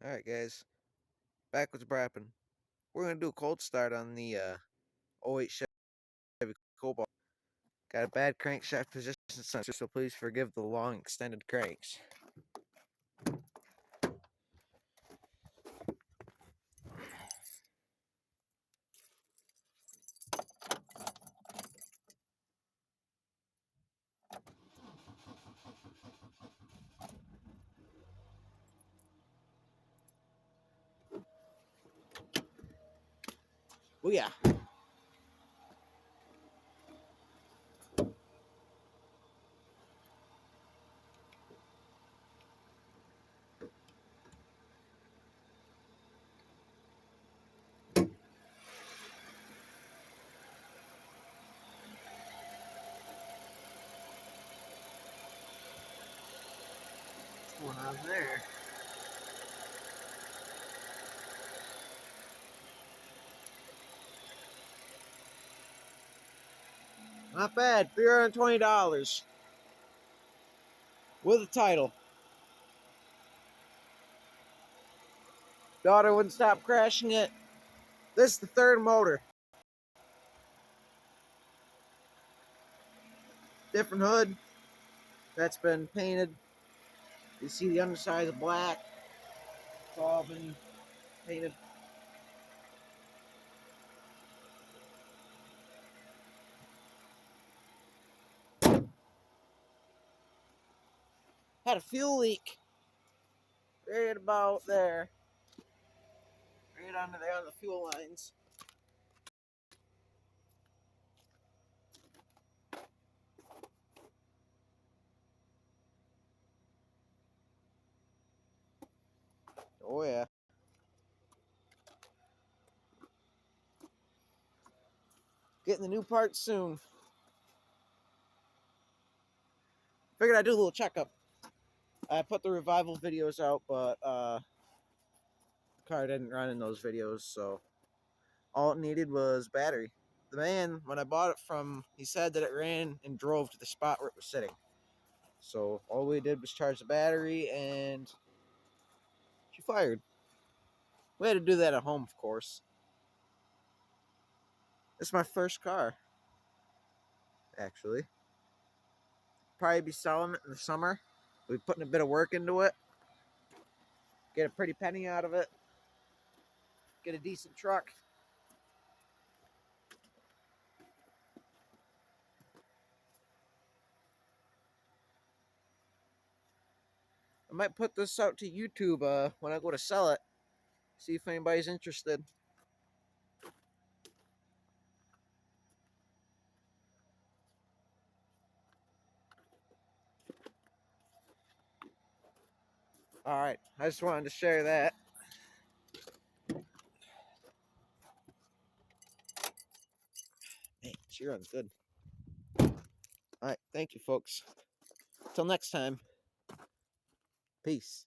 Alright guys, back with Brappin. We're gonna do a cold start on the '08 Chevy Cobalt. Got a bad crankshaft position sensor, so please forgive the long extended cranks. Oh yeah. What's going on there? Not bad, $320 with a title. Daughter wouldn't stop crashing it. This is the third motor. Different hood. That's been painted. You see the underside is black. It's all been painted. Had a fuel leak right about there. Right under there on the fuel lines. Oh yeah. Getting the new parts soon. Figured I'd do a little checkup. I put the revival videos out, but the car didn't run in those videos, so all it needed was battery. The man, when I bought it from, he said that it ran and drove to the spot where it was sitting. So all we did was charge the battery and she fired. We had to do that at home, of course. It's my first car, actually. Probably be selling it in the summer. We're putting a bit of work into it. Get a pretty penny out of it. Get a decent truck. I might put this out to YouTube when I go to sell it. See if anybody's interested. Alright, I just wanted to share that. Man, she runs good. Alright, thank you folks. Till next time. Peace.